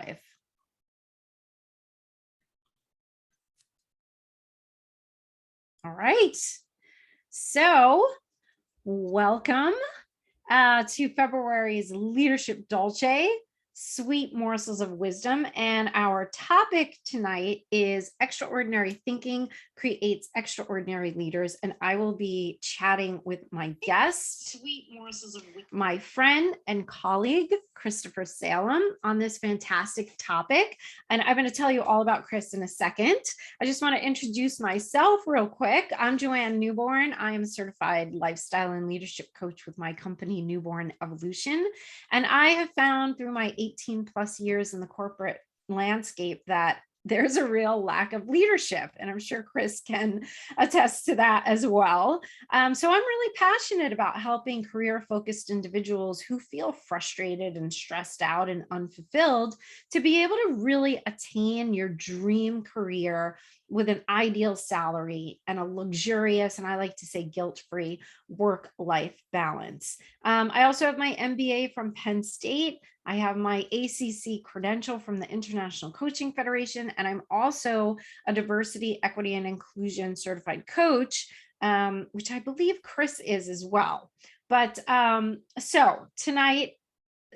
live. All right. So welcome to February's Leadership Dolce, Sweet Morsels of Wisdom. And our topic tonight is extraordinary thinking creates extraordinary leaders. And I will be chatting with my guest, Sweet Morsels of Wisdom, my friend and colleague, Christopher Salem, on this fantastic topic. And I'm going to tell you all about Chris in a second. I just want to introduce myself real quick. I'm Joanne Newborn. I am a certified lifestyle and leadership coach with my company, Newborn Evolution. And I have found through my 18 plus years in the corporate landscape that there's a real lack of leadership. And I'm sure Chris can attest to that as well. So I'm really passionate about helping career-focused individuals who feel frustrated and stressed out and unfulfilled to be able to really attain your dream career with an ideal salary and a luxurious, and I like to say guilt-free, work-life balance. I also have my MBA from Penn State. I have my ACC credential from the International Coaching Federation, and I'm also a diversity, equity, and inclusion certified coach, which I believe Chris is as well. But so tonight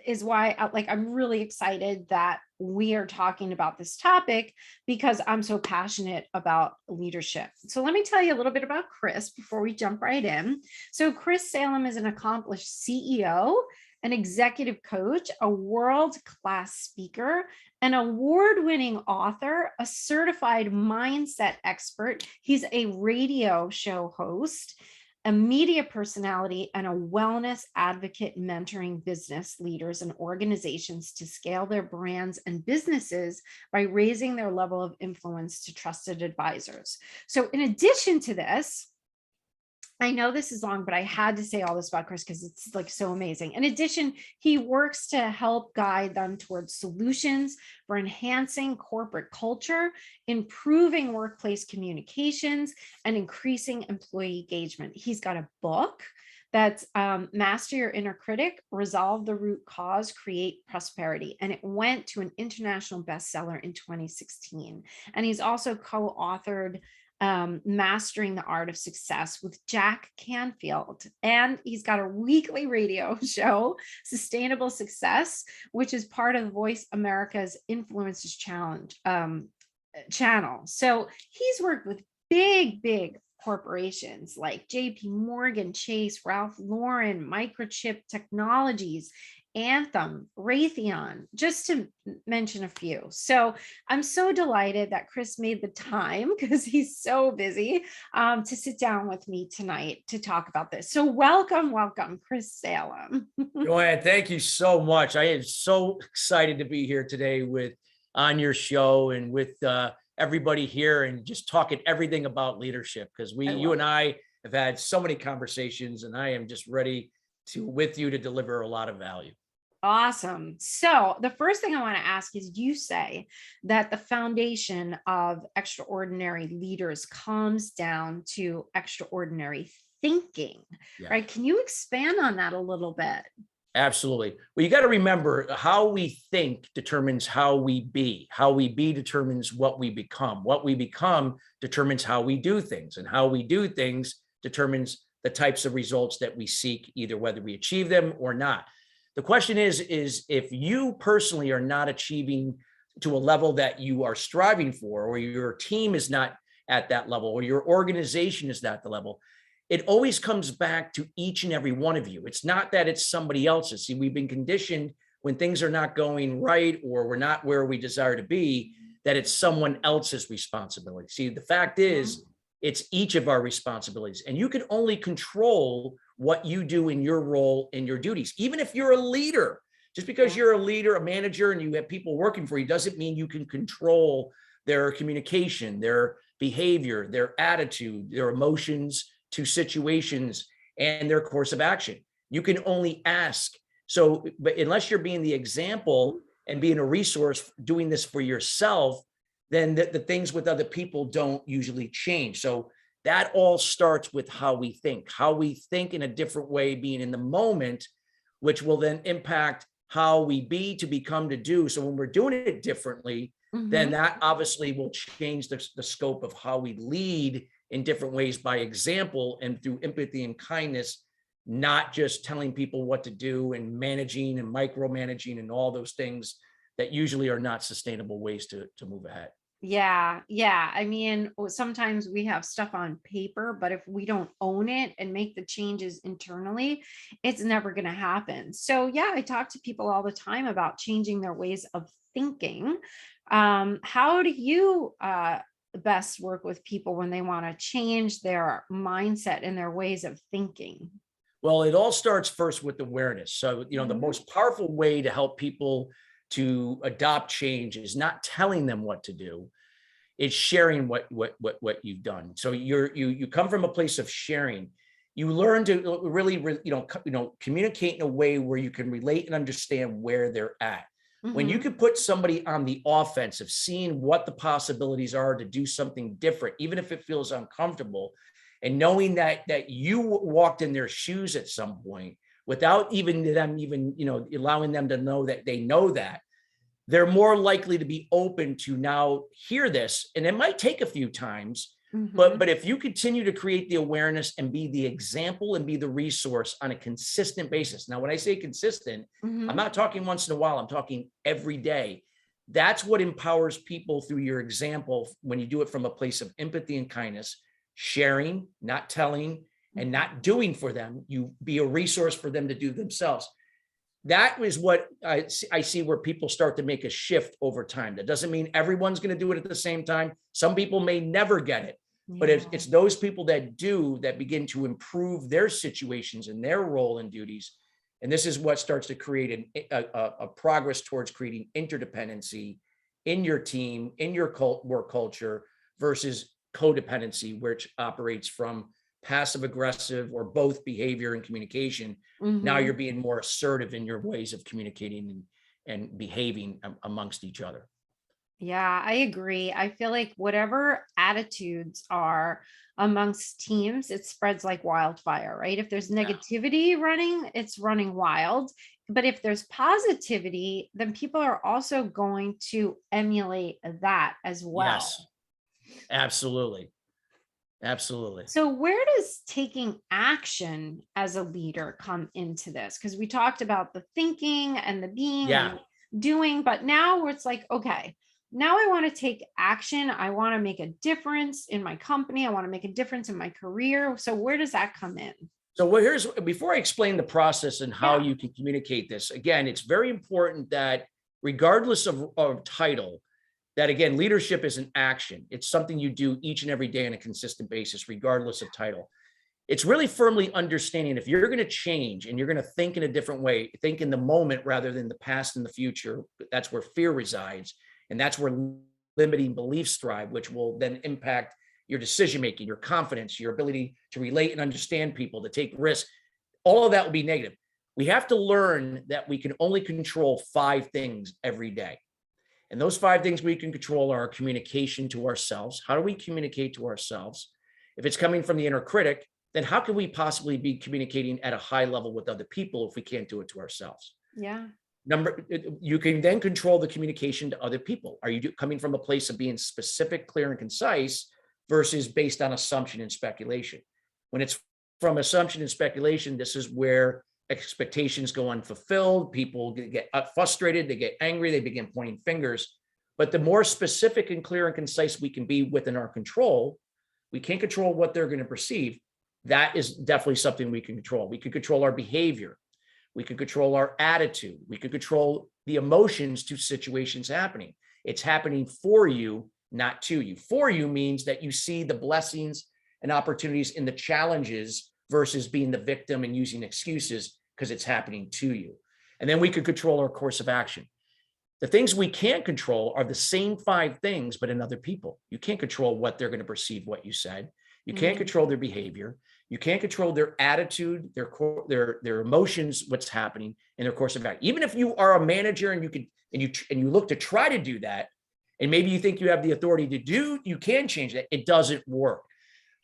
is why I'm really excited that we are talking about this topic because I'm so passionate about leadership. So let me tell you a little bit about Chris before we jump right in. So Chris Salem is an accomplished CEO, an executive coach, a world-class speaker, an award-winning author, a certified mindset expert. He's a radio show host, a media personality, and a wellness advocate, mentoring business leaders and organizations to scale their brands and businesses by raising their level of influence to trusted advisors. So in addition to this, I know this is long, but I had to say all this about Chris because it's like so amazing. In addition, he works to help guide them towards solutions for enhancing corporate culture, improving workplace communications, and increasing employee engagement. He's got a book that's Master Your Inner Critic, Resolve the Root Cause, Create Prosperity. And it went to an international bestseller in 2016. And he's also co-authored Mastering the Art of Success with Jack Canfield. And he's got a weekly radio show, Sustainable Success, which is part of Voice America's Influencers Challenge channel. So he's worked with big corporations like JP Morgan, Chase, Ralph Lauren, Microchip Technologies, Anthem, Raytheon, just to mention a few. So I'm so delighted that Chris made the time because he's so busy to sit down with me tonight to talk about this. So welcome, Chris Salem. Joanne, thank you so much. I am so excited to be here today on your show and with everybody here and just talking everything about leadership because you and I have had so many conversations and I am just ready with you to deliver a lot of value. Awesome. So the first thing I want to ask is, you say that the foundation of extraordinary leaders comes down to extraordinary thinking, right? Can you expand on that a little bit? Absolutely. Well, you got to remember how we think determines how we be. How we be determines what we become. What we become determines how we do things, and how we do things determines the types of results that we seek, either whether we achieve them or not. The question is if you personally are not achieving to a level that you are striving for, or your team is not at that level, or your organization is not at the level, it always comes back to each and every one of you. It's not that it's somebody else's. See, we've been conditioned when things are not going right or we're not where we desire to be, that it's someone else's responsibility. See, the fact is, it's each of our responsibilities, and you can only control what you do in your role and your duties. Even if you're a leader, just because you're a leader, a manager, and you have people working for you, doesn't mean you can control their communication, their behavior, their attitude, their emotions to situations, and their course of action. You can only ask. So, but unless you're being the example and being a resource, doing this for yourself, then the things with other people don't usually change. So that all starts with how we think in a different way, being in the moment, which will then impact how we be to become to do. So when we're doing it differently, then that obviously will change the scope of how we lead in different ways by example and through empathy and kindness, not just telling people what to do and managing and micromanaging and all those things that usually are not sustainable ways to move ahead. Yeah, yeah. I mean, sometimes we have stuff on paper, but if we don't own it and make the changes internally, it's never going to happen. So, yeah, I talk to people all the time about changing their ways of thinking. How do you best work with people when they want to change their mindset and their ways of thinking? Well, it all starts first with awareness. So, the Mhm. most powerful way to help people to adopt change is not telling them what to do. It's sharing what you've done. So you come from a place of sharing. You learn to really, communicate in a way where you can relate and understand where they're at. When you Mhm. can put somebody on the offensive, seeing what the possibilities are to do something different, even if it feels uncomfortable, and knowing that you walked in their shoes at some point without even them allowing them to know that they know that, they're more likely to be open to now hear this. And it might take a few times, Mhm. but if you continue to create the awareness and be the example and be the resource on a consistent basis. Now, when I say consistent, I'm Mhm. not talking once in a while, I'm talking every day. That's what empowers people through your example when you do it from a place of empathy and kindness, sharing, not telling, and not doing for them. You be a resource for them to do themselves. That is what I see where people start to make a shift over time. That doesn't mean everyone's going to do it at the same time. Some people may never get it, but Yeah. it's those people that do that begin to improve their situations and their role and duties. And this is what starts to create a progress towards creating interdependency in your team, in your work culture versus codependency, which operates from passive aggressive or both behavior and communication. Now you're Mhm. being more assertive in your ways of communicating and behaving amongst each other. Yeah, I agree. I feel like whatever attitudes are amongst teams, it spreads like wildfire, right? If there's Yeah. negativity running, it's running wild. But if there's positivity, then people are also going to emulate that as well. Yes, absolutely. Absolutely. So, where does taking action as a leader come into this? Because we talked about the thinking and the being Yeah. and doing, but now it's like, okay, now I want to take action. I want to make a difference in my company. I want to make a difference in my career. So, where does that come in? So here's before I explain the process and how Yeah. you can communicate this, again, it's very important that regardless of title, that again, leadership is an action. It's something you do each and every day on a consistent basis, regardless of title. It's really firmly understanding if you're going to change and you're going to think in a different way, think in the moment rather than the past and the future. That's where fear resides. And that's where limiting beliefs thrive, which will then impact your decision making, your confidence, your ability to relate and understand people, to take risks. All of that will be negative. We have to learn that we can only control 5 things every day. And those 5 things we can control are our communication to ourselves. How do we communicate to ourselves? If it's coming from the inner critic, then how can we possibly be communicating at a high level with other people if we can't do it to ourselves? Yeah. You can then control the communication to other people. Are you coming from a place of being specific, clear, and concise versus based on assumption and speculation? When it's from assumption and speculation, this is where expectations go unfulfilled. People get frustrated, they get angry, they begin pointing fingers. But the more specific and clear and concise we can be within our control, we can't control what they're going to perceive. That is definitely something we can control. We can control our behavior. We can control our attitude. We can control the emotions to situations happening. It's happening for you, not to you. For you means that you see the blessings and opportunities in the challenges versus being the victim and using excuses because it's happening to you. And then we can control our course of action. The things we can't control are the same 5 things, but in other people. You can't control what they're going to perceive what you said. You can't Mhm. control their behavior. You can't control their attitude, their emotions, what's happening in their course of action. Even if you are a manager and you look to try to do that, and maybe you think you have the authority to do, you can change that. It doesn't work.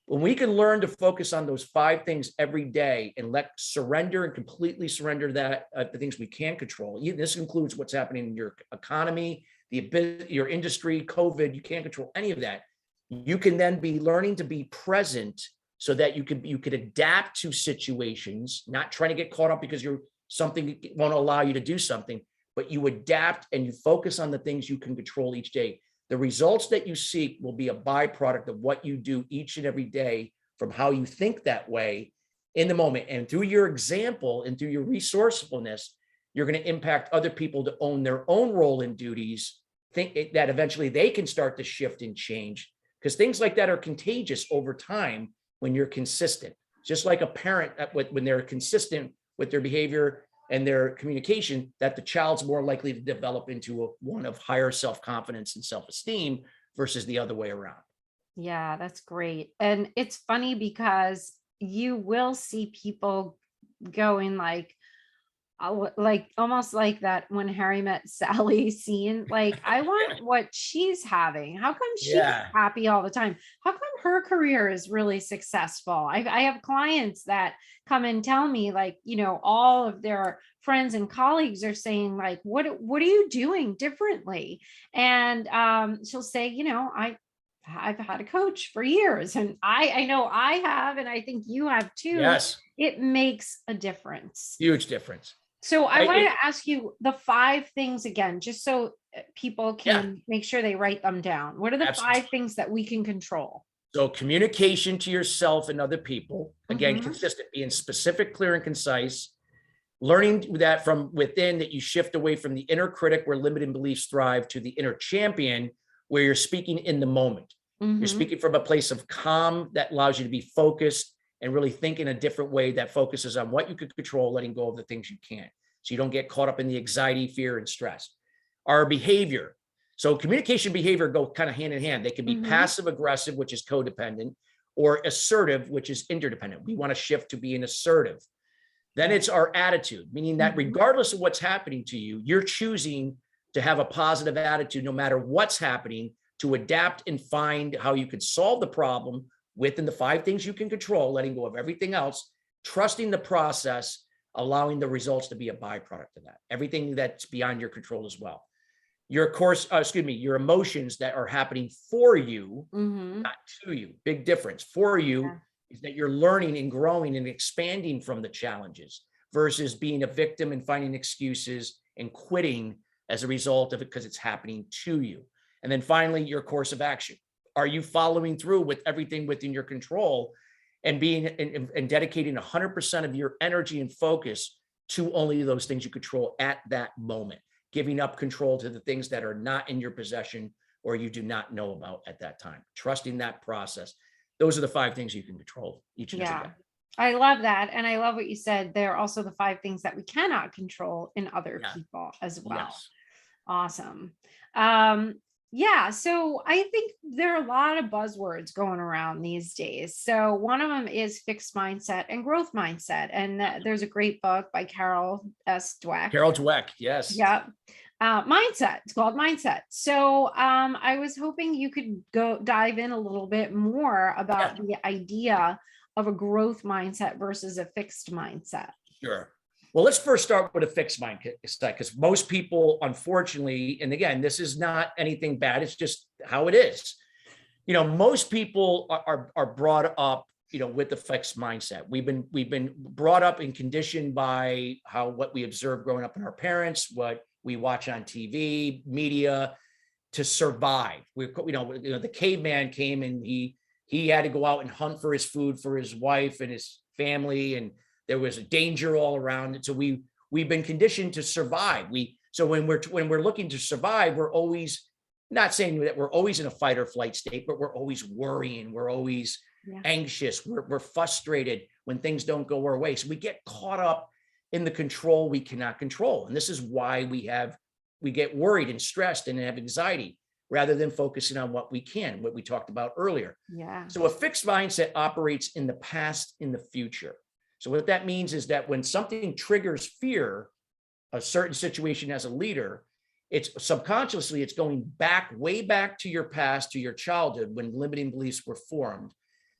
When we can learn to focus on those 5 things every day and surrender and completely surrender that the things we can control. This includes what's happening in your economy, your industry, COVID. You can't control any of that. You can then be learning to be present so that you could adapt to situations, not trying to get caught up because something won't allow you to do something, but you adapt and you focus on the things you can control each day. The results that you seek will be a byproduct of what you do each and every day from how you think that way in the moment. And through your example and through your resourcefulness, you're going to impact other people to own their own role and duties, think that eventually they can start to shift and change, because things like that are contagious over time when you're consistent. Just like a parent, when they're consistent with their behavior and their communication, that the child's more likely to develop into one of higher self-confidence and self-esteem versus the other way around. Yeah, that's great. And it's funny because you will see people going like almost like that when Harry met Sally scene. Like, I want what she's having. How come she's happy all the time? How come her career is really successful? I have clients that come and tell me, like, all of their friends and colleagues are saying, like, what are you doing differently? And she'll say, I've had a coach for years, and I know I have, and I think you have too. Yes. It makes a difference. Huge difference. So I wanted to ask you the 5 things again, just so people can make sure they write them down. What are the 5 things that we can control? So communication to yourself and other people, again, consistent, being specific, clear, and concise. Learning that from within, that you shift away from the inner critic where limiting beliefs thrive to the inner champion where you're speaking in the moment. You're speaking from a place of calm that allows you to be focused and really think in a different way that focuses on what you could control, letting go of the things you can't. So you don't get caught up in the anxiety, fear, and stress. Our behavior. So communication behavior go kind of hand in hand. They can be passive aggressive, which is codependent, or assertive, which is interdependent. We want to shift to being assertive. Then it's our attitude, meaning that regardless of what's happening to you, you're choosing to have a positive attitude no matter what's happening, to adapt and find how you could solve the problem within the 5 things you can control, letting go of everything else, trusting the process, allowing the results to be a byproduct of that. Everything that's beyond your control as well. Your emotions that are happening for you, not to you. Big difference. For you is that you're learning and growing and expanding from the challenges versus being a victim and finding excuses and quitting as a result of it because it's happening to you. And then finally, your course of action. Are you following through with everything within your control and being and dedicating 100% of your energy and focus to only those things you control at that moment, giving up control to the things that are not in your possession or you do not know about at that time, trusting that process. Those are the 5 things you can control each and every day. I love that. And I love what you said. They're also the 5 things that we cannot control in other people as well. Yes. Awesome. So I think there are a lot of buzzwords going around these days. So one of them is fixed mindset and growth mindset. And there's a great book by Carol S. Dweck. Carol Dweck, yes. Yep. Mindset. It's called Mindset. So I was hoping you could go dive in a little bit more about the idea of a growth mindset versus a fixed mindset. Sure. Well, let's first start with a fixed mindset, because most people, unfortunately, and again, this is not anything bad, it's just how it is. Most people are brought up, with the fixed mindset. We've been brought up and conditioned by what we observed growing up in our parents, what we watch on TV, media, to survive. The caveman came and he had to go out and hunt for his food for his wife and his family, and there was a danger all around it. So we've been conditioned to survive. So when we're looking to survive, we're always, not saying that we're always in a fight or flight state, but we're always worrying. We're always anxious. We're frustrated when things don't go our way. So we get caught up in the control we cannot control. And this is why we get worried and stressed and have anxiety rather than focusing on what we can, what we talked about earlier. Yeah. So a fixed mindset operates in the past, in the future. So what that means is that when something triggers fear, a certain situation as a leader, it's subconsciously, it's going back, way back to your past, to your childhood when limiting beliefs were formed.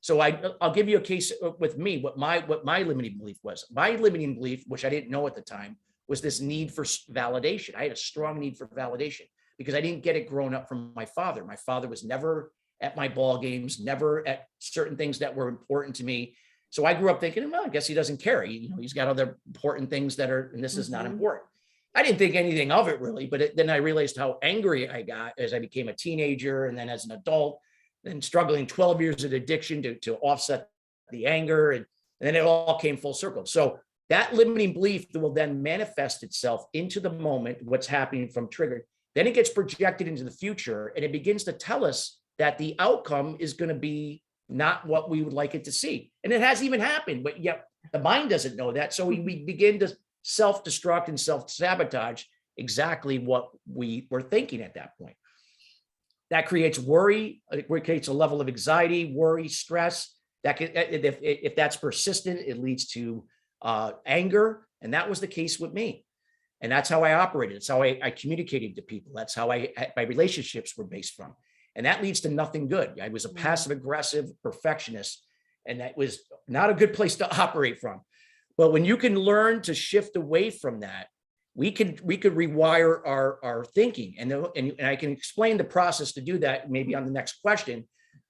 So I'll give you a case with me, what my limiting belief was. My limiting belief, which I didn't know at the time, was this need for validation. I had a strong need for validation because I didn't get it growing up from my father. My father was never at my ball games, never at certain things that were important to me. So I grew up thinking, well, I guess he doesn't care. He's got other important things that are, and this is not important. I didn't think anything of it really, but then I realized how angry I got as I became a teenager, and then as an adult, and struggling 12 years of addiction to offset the anger. And then it all came full circle. So that limiting belief will then manifest itself into the moment, what's happening from triggered. Then it gets projected into the future, and it begins to tell us that the outcome is going to be not what we would like it to see. And it hasn't even happened, but yet the mind doesn't know that. So we begin to self-destruct and self-sabotage exactly what we were thinking at that point. That creates worry. It creates a level of anxiety, worry, stress. That can, if that's persistent, it leads to anger. And that was the case with me. And that's how I operated. It's how I communicated to people. That's how my relationships were based from. And that leads to nothing good. I was a passive aggressive perfectionist, and that was not a good place to operate from. But when you can learn to shift away from that, we could rewire our thinking. And I can explain the process to do that maybe on the next question.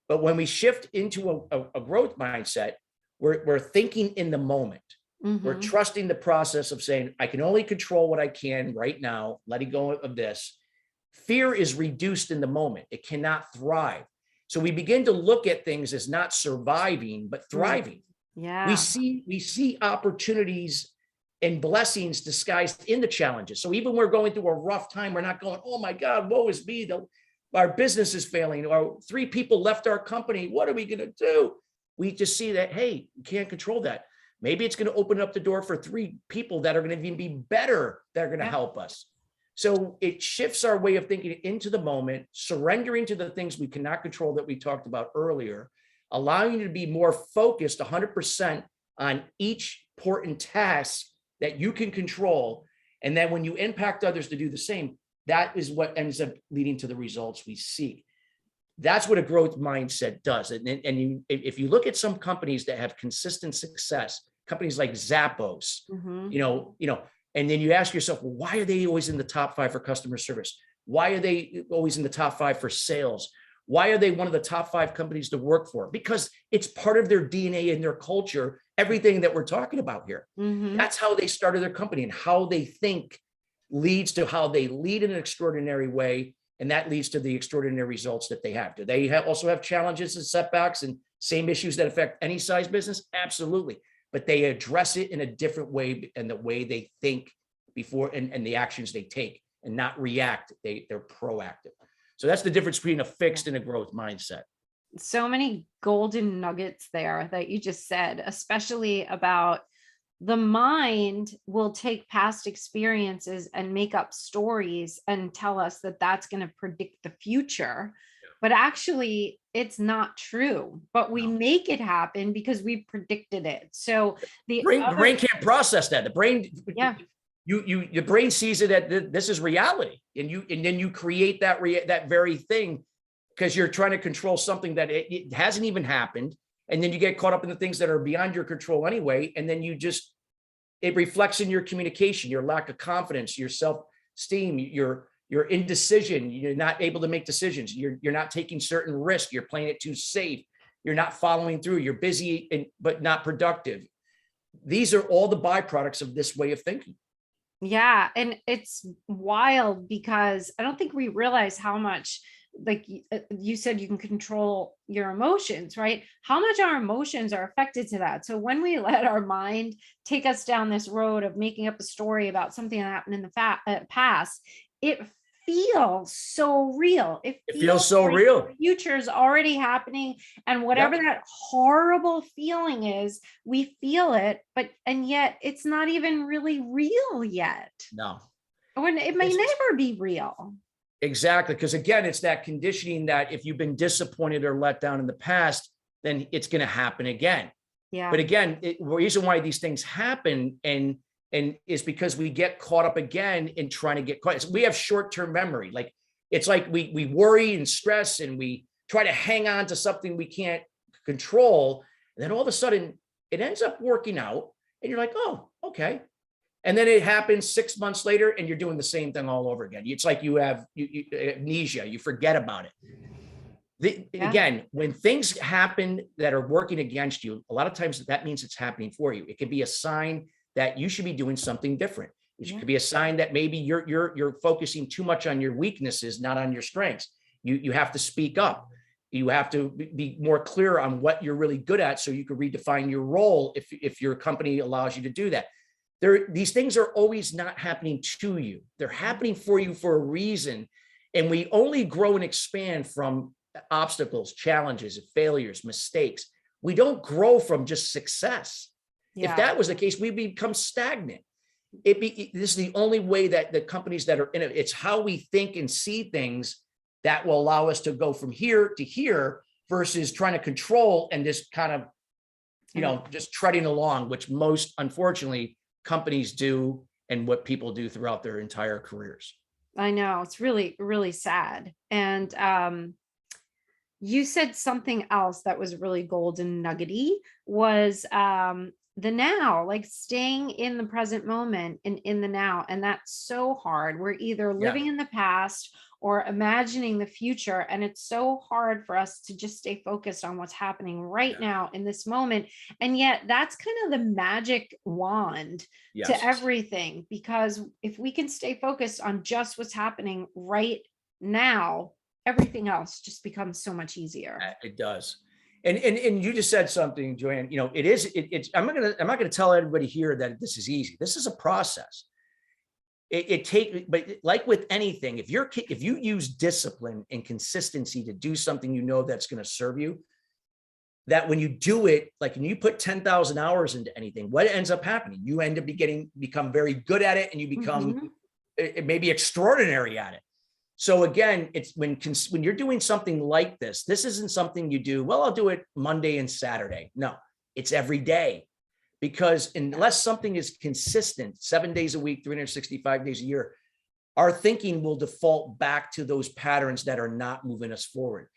But when we shift into a growth mindset, we're thinking in the moment. Mm-hmm. We're trusting the process of saying, I can only control what I can right now, letting go of this. Fear is reduced in the moment. It cannot thrive. So we begin to look at things as not surviving, but thriving. Yeah. We see opportunities and blessings disguised in the challenges. So even when we're going through a rough time, we're not going, oh my God, woe is me. Our business is failing, or 3 people left our company. What are we going to do? We just see that, hey, we can't control that. Maybe it's going to open up the door for 3 people that are going to even be better, that are going to help us. So it shifts our way of thinking into the moment, surrendering to the things we cannot control that we talked about earlier, allowing you to be more focused 100% on each important task that you can control. And then when you impact others to do the same, that is what ends up leading to the results we seek. That's what a growth mindset does. If you look at some companies that have consistent success, companies like Zappos, and then you ask yourself, well, why are they always in the top 5 for customer service? Why are they always in the top 5 for sales? Why are they one of the top 5 companies to work for? Because it's part of their DNA and their culture, everything that we're talking about here. Mm-hmm. That's how they started their company, and how they think leads to how they lead in an extraordinary way. And that leads to the extraordinary results that they have. Do they also have challenges and setbacks and same issues that affect any size business? Absolutely. But they address it in a different way, and the way they think before and the actions they take, and not react. They're proactive. So that's the difference between a fixed and a growth mindset. So many golden nuggets there that you just said, especially about the mind will take past experiences and make up stories and tell us that that's going to predict the future. But actually, it's not true. But we make it happen because we predicted it. So the brain can't process that. The brain, your brain sees it that this is reality, and then you create that very thing because you're trying to control something that it hasn't even happened, and then you get caught up in the things that are beyond your control anyway, and then it reflects in your communication, your lack of confidence, your self-esteem, your indecision. You're not able to make decisions. You're not taking certain risks. You're playing it too safe. You're not following through. You're busy but not productive. These are all the byproducts of this way of thinking. Yeah. And it's wild because I don't think we realize how much, like you said, you can control your emotions, right? How much our emotions are affected to that. So when we let our mind take us down this road of making up a story about something that happened in the past, it feels so real. It feels so like real. The future is already happening, and whatever that horrible feeling is, we feel it, and yet it's not even really real yet. No, when it may never be real. Exactly, because again, it's that conditioning that if you've been disappointed or let down in the past, then it's going to happen again. Yeah. But again, the reason why these things happen and is because we get caught up again in trying to get caught. So we have short-term memory. It's like we worry and stress, and we try to hang on to something we can't control. And then all of a sudden it ends up working out and you're like, oh, okay. And then it happens 6 months later and you're doing the same thing all over again. It's like you have amnesia, you forget about it. Again, when things happen that are working against you, a lot of times that means it's happening for you. It could be a sign that you should be doing something different. It could be a sign that maybe you're focusing too much on your weaknesses, not on your strengths. You have to speak up. You have to be more clear on what you're really good at so you can redefine your role if your company allows you to do that. These things are always not happening to you. They're happening for you for a reason. And we only grow and expand from obstacles, challenges, failures, mistakes. We don't grow from just success. If that was the case, we become stagnant. This is the only way that the companies that are in it, it's how we think and see things that will allow us to go from here to here versus trying to control and just kind of, just treading along, which most, unfortunately, companies do and what people do throughout their entire careers. I know, it's really, really sad. And you said something else that was really golden nuggety was the now, like staying in the present moment and in the now. And that's so hard. We're either living in the past or imagining the future. And it's so hard for us to just stay focused on what's happening right now in this moment. And yet that's kind of the magic wand to everything, because if we can stay focused on just what's happening right now, everything else just becomes so much easier. It does. And you just said something, Joanne, it's, I'm not going to tell everybody here that this is easy. This is a process. But like with anything, if you use discipline and consistency to do something, that's going to serve you, that when you do it, like when you put 10,000 hours into anything, what ends up happening? You end up become very good at it, and you become maybe extraordinary at it. So again, it's when you're doing something like this isn't something you do, well, I'll do it Monday and Saturday. No, it's every day. Because unless something is consistent 7 days a week, 365 days a year, our thinking will default back to those patterns that are not moving us forward.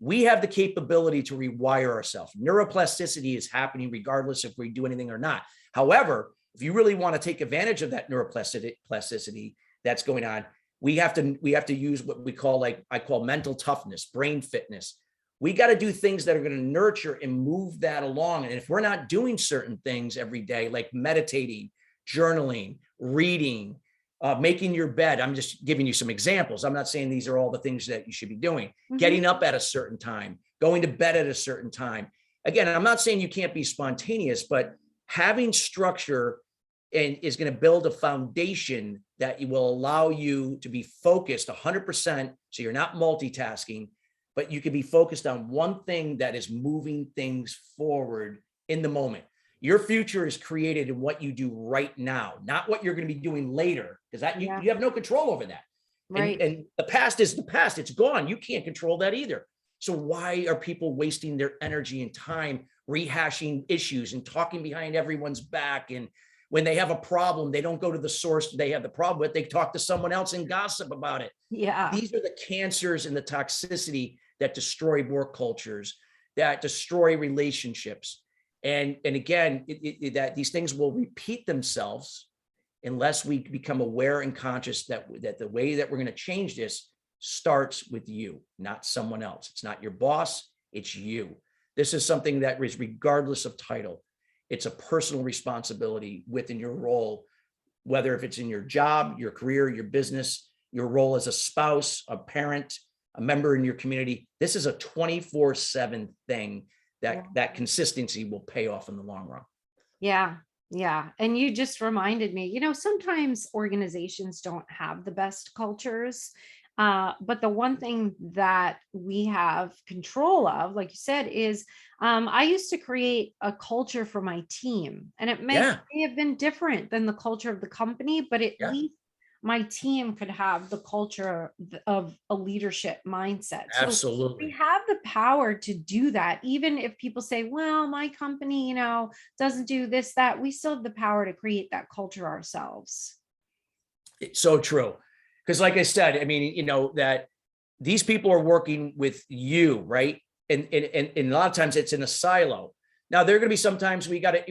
We have the capability to rewire ourselves. Neuroplasticity is happening regardless if we do anything or not. However, if you really want to take advantage of that neuroplasticity that's going on, we have to use what we call, I call mental toughness, brain fitness. We got to do things that are going to nurture and move that along. And if we're not doing certain things every day, like meditating, journaling, reading, making your bed, I'm just giving you some examples. I'm not saying these are all the things that you should be doing. Getting up at a certain time, going to bed at a certain time. Again, I'm not saying you can't be spontaneous, but having structure is going to build a foundation that will allow you to be focused 100%. So you're not multitasking, but you can be focused on one thing that is moving things forward in the moment. Your future is created in what you do right now, not what you're going to be doing later, because that you have no control over that. Right. And the past is the past. It's gone. You can't control that either. So why are people wasting their energy and time rehashing issues and talking behind everyone's back? And when they have a problem, they don't go to the source they have the problem with. They talk to someone else and gossip about it. Yeah. These are the cancers and the toxicity that destroy work cultures, that destroy relationships. And again, that these things will repeat themselves unless we become aware and conscious that the way that we're going to change this starts with you, not someone else. It's not your boss, it's you. This is something that is regardless of title. It's a personal responsibility within your role, whether if it's in your job, your career, your business, your role as a spouse, a parent, a member in your community. This is a 24/7 thing that consistency will pay off in the long run. Yeah. Yeah. And you just reminded me, sometimes organizations don't have the best cultures. But the one thing that we have control of, like you said, is I used to create a culture for my team, and it may have been different than the culture of the company, but at least my team could have the culture of a leadership mindset. So absolutely. We have the power to do that. Even if people say, well, my company, doesn't do this, that, we still have the power to create that culture ourselves. It's so true. Because like I said, I mean, that these people are working with you, right? and a lot of times it's in a silo. Now, there are going to be sometimes we got to,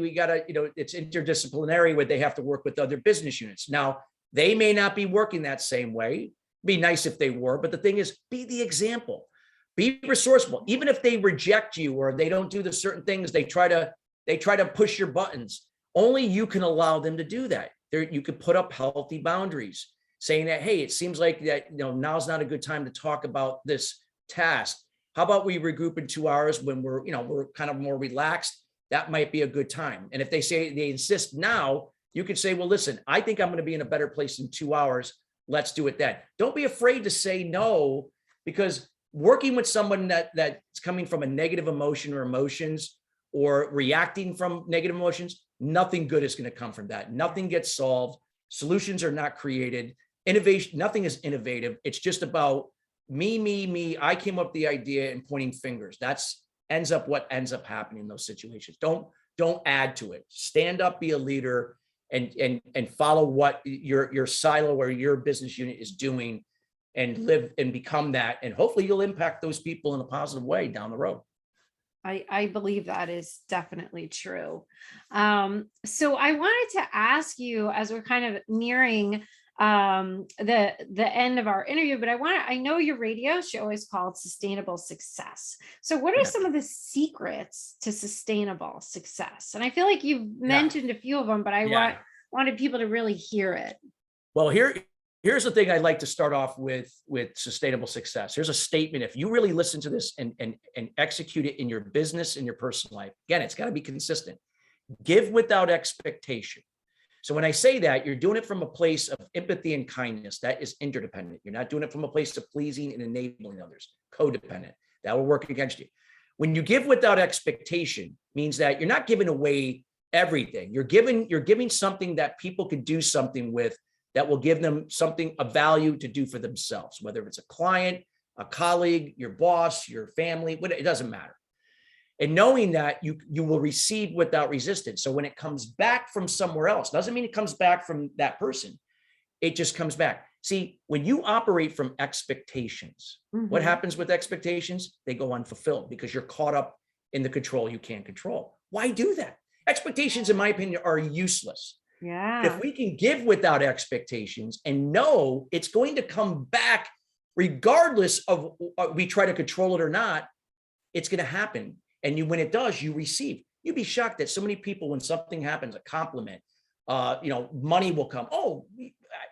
it's interdisciplinary where they have to work with other business units. Now, they may not be working that same way. Be nice if they were, but the thing is, be the example, be resourceful. Even if they reject you or they don't do the certain things, they try to push your buttons. Only you can allow them to do that. You could put up healthy boundaries saying that, hey, it seems like that, now's not a good time to talk about this task. How about we regroup in 2 hours when we're kind of more relaxed? That might be a good time. And if they insist now, you could say, well, listen, I think I'm going to be in a better place in 2 hours. Let's do it then. Don't be afraid to say no, because working with someone that's coming from a negative emotion or emotions or reacting from negative emotions, nothing good is going to come from that. Nothing gets solved. Solutions are not created. Innovation, nothing is innovative. It's just about me. I came up with the idea and pointing fingers. What ends up happening in those situations. Don't add to it. Stand up, be a leader, and follow what your silo or your business unit is doing, and live and become that. And hopefully you'll impact those people in a positive way down the road. I believe that is definitely true. So I wanted to ask you, as we're kind of nearing the end of our interview, but I know your radio show is called Sustainable Success. So what are some of the secrets to sustainable success? And I feel like you've mentioned a few of them, but I wanted people to really hear it. Well, here's the thing I'd like to start off with sustainable success. Here's a statement. If you really listen to this and execute it in your business, in your personal life, again, it's got to be consistent. Give without expectation. So when I say that, you're doing it from a place of empathy and kindness. That is interdependent. You're not doing it from a place of pleasing and enabling others. Codependent. That will work against you. When you give without expectation, means that you're not giving away everything. You're giving something that people can do something with, that will give them something of value to do for themselves, whether it's a client, a colleague, your boss, your family, it doesn't matter. And knowing that you will receive without resistance. So when it comes back from somewhere else, doesn't mean it comes back from that person. It just comes back. See, when you operate from expectations, what happens with expectations? They go unfulfilled because you're caught up in the control you can't control. Why do that? Expectations, in my opinion, are useless. Yeah. If we can give without expectations and know it's going to come back, regardless of we try to control it or not, it's going to happen. And when it does, you receive. You'd be shocked that so many people, when something happens, a compliment, money will come. Oh,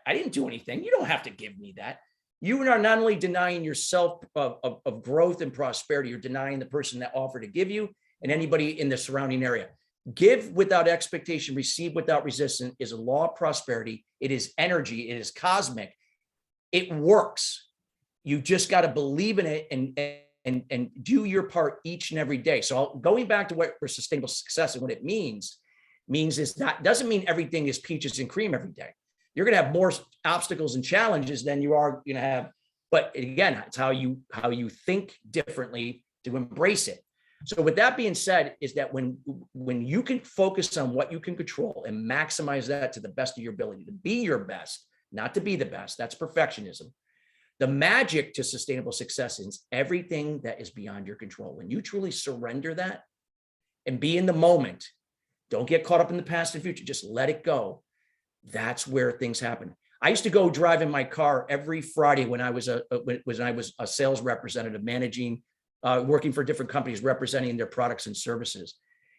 I didn't do anything. You don't have to give me that. You are not only denying yourself of growth and prosperity, you're denying the person that offered to give you and anybody in the surrounding area. Give without expectation, receive without resistance is a law of prosperity. It is energy. It is cosmic. It works. You just got to believe in it and do your part each and every day. So going back to what for sustainable success and what it means is that doesn't mean everything is peaches and cream every day. You're going to have more obstacles and challenges than you are going to have. But again, it's how you think differently to embrace it. So with that being said, is that when you can focus on what you can control and maximize that to the best of your ability, to be your best, not to be the best, that's perfectionism. The magic to sustainable success is everything that is beyond your control. When you truly surrender that and be in the moment, don't get caught up in the past and future, just let it go. That's where things happen. I used to go drive in my car every Friday when I was a sales representative, managing working for different companies, representing their products and services.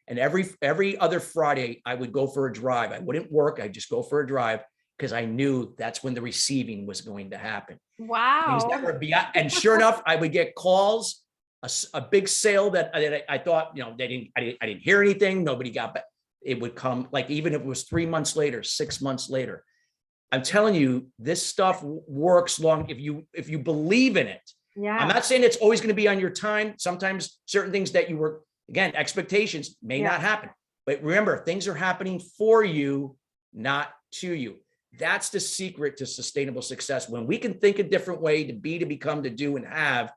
And every other Friday, I would go for a drive. I wouldn't work. I'd just go for a drive because I knew that's when the receiving was going to happen. Wow. And sure enough, I would get calls, a big sale that I thought, I didn't hear anything. Nobody got back. It would come, like, even if it was 3 months later, 6 months later. I'm telling you, this stuff works long if you believe in it. Yeah. I'm not saying it's always going to be on your time. Sometimes certain things that expectations may not happen. But remember, things are happening for you, not to you. That's the secret to sustainable success. When we can think a different way, to be, to become, to do, and have,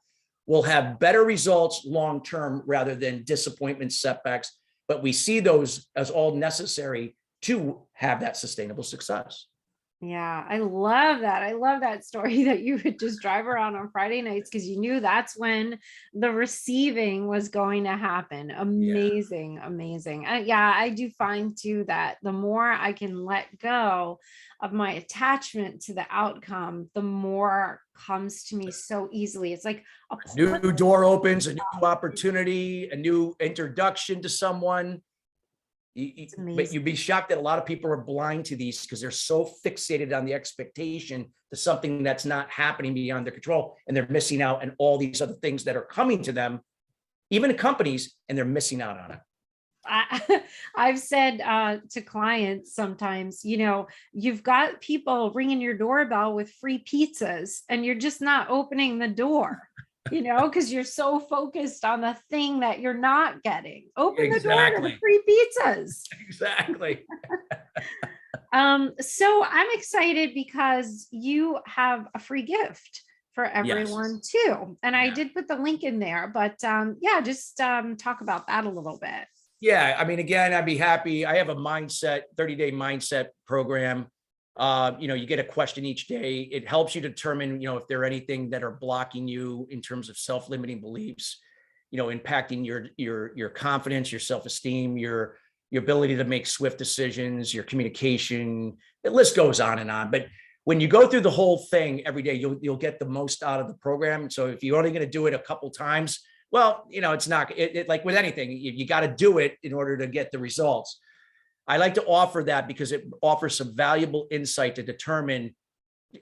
we'll have better results long-term rather than disappointments, setbacks. But we see those as all necessary to have that sustainable success. Yeah, I love that. I love that story that you would just drive around on Friday nights because you knew that's when the receiving was going to happen. Yeah. Amazing, amazing. Yeah, I do find too that the more I can let go of my attachment to the outcome, the more comes to me so easily. It's like a A new portal. door opens, a new opportunity, a new introduction to someone. It's But amazing. you'd be shocked that a lot of people are blind to these because they're so fixated on the expectation to something that's not happening beyond their control. And they're missing out on all these other things that are coming to them, even in companies, and they're missing out on it. I've said to clients sometimes, you've got people ringing your doorbell with free pizzas and you're just not opening the door, because you're so focused on the thing that you're not getting. Open the door to the Exactly. free pizzas. Exactly. So I'm excited because you have a free gift for Yes. everyone too. And I Yeah. did put the link in there, but yeah, just talk about that a little bit. Yeah. I mean, again, I'd be happy. I have a mindset, 30-day mindset program. You get a question each day. It helps you determine, if there are anything that are blocking you in terms of self-limiting beliefs, impacting your confidence, your self-esteem, your ability to make swift decisions, your communication. The list goes on and on. But when you go through the whole thing every day, you'll get the most out of the program. So if you're only going to do it a couple times, well, it's not like with anything, you got to do it in order to get the results. I like to offer that because it offers some valuable insight to determine,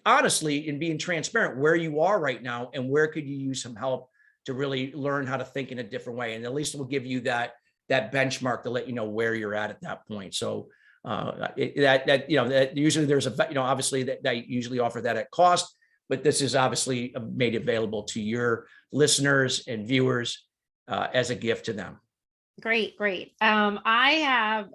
honestly, in being transparent, where you are right now and where could you use some help to really learn how to think in a different way. And at least we'll give you that benchmark to let you know where you're at that point. So that usually there's obviously that usually offer that at cost, but this is obviously made available to your listeners and viewers as a gift to them. Great, great. I have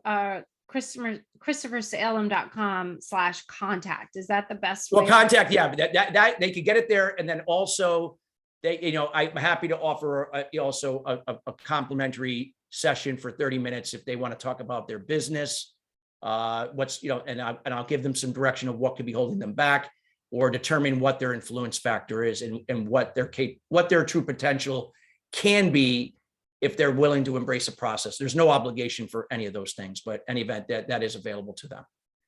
christophersalem.com/contact. Is that the best Well, way? contact, yeah, that they could get it there, and then also I'm happy to offer also a complimentary session for 30 minutes if they want to talk about their business, and I'll give them some direction of what could be holding them back, or determine what their influence factor is and what their true potential can be if they're willing to embrace a process. There's no obligation for any of those things, but any event that is available to them.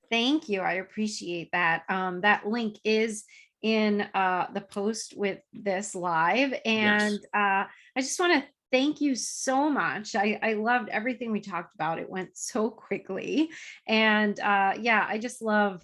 Thank you. I appreciate that. That link is in the post with this live. And Yes. I just want to thank you so much. I loved everything we talked about. It went so quickly. And yeah, I just love,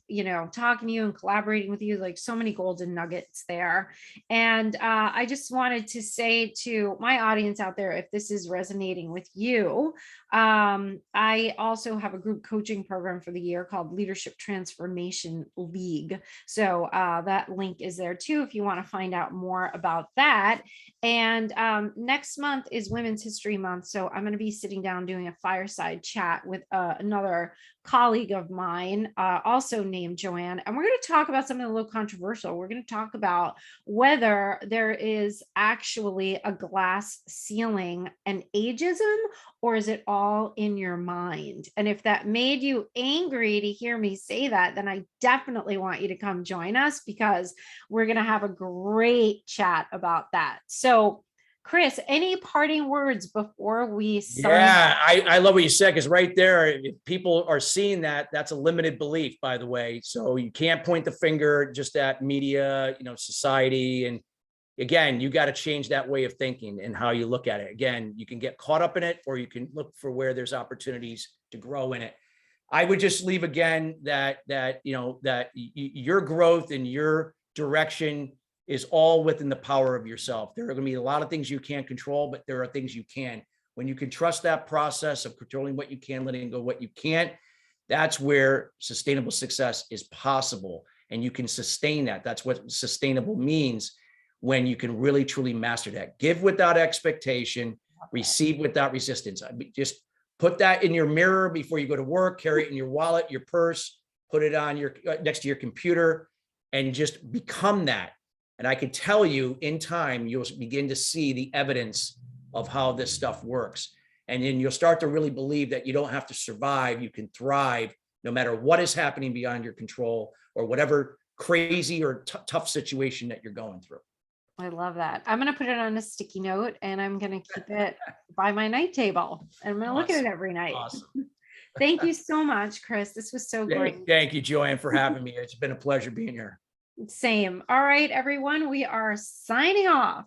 talking to you and collaborating with you, like so many golden nuggets there. And I just wanted to say to my audience out there, if this is resonating with you, I also have a group coaching program for the year called Leadership Transformation League. So that link is there too if you want to find out more about that. And next month is Women's History Month. So I'm going to be sitting down doing a fireside chat with another colleague of mine, also named Joanne. And we're going to talk about something a little controversial. We're going to talk about whether there is actually a glass ceiling and ageism, or is it all in your mind? And if that made you angry to hear me say that, then I definitely want you to come join us because we're going to have a great chat about that. So, Chris, any parting words before we sign? Yeah, I love what you said, because right there, if people are seeing that, that's a limited belief, by the way. So you can't point the finger just at media, society. And again, you got to change that way of thinking and how you look at it. Again, you can get caught up in it, or you can look for where there's opportunities to grow in it. I would just leave again that your growth and your direction is all within the power of yourself. There are going to be a lot of things you can't control, but there are things you can. When you can trust that process of controlling what you can, letting go what you can't, that's where sustainable success is possible. And you can sustain that. That's what sustainable means, when you can really, truly master that. Give without expectation, receive without resistance. Just put that in your mirror before you go to work, carry it in your wallet, your purse, put it on next to your computer, and just become that. And I can tell you, in time, you'll begin to see the evidence of how this stuff works. And then you'll start to really believe that you don't have to survive. You can thrive no matter what is happening beyond your control, or whatever crazy or tough situation that you're going through. I love that. I'm going to put it on a sticky note and I'm going to keep it by my night table. And I'm going to look at it every night. Awesome. Thank you so much, Chris. This was so great. Thank you, Joanne, for having me. It's been a pleasure being here. Same. All right, everyone. We are signing off.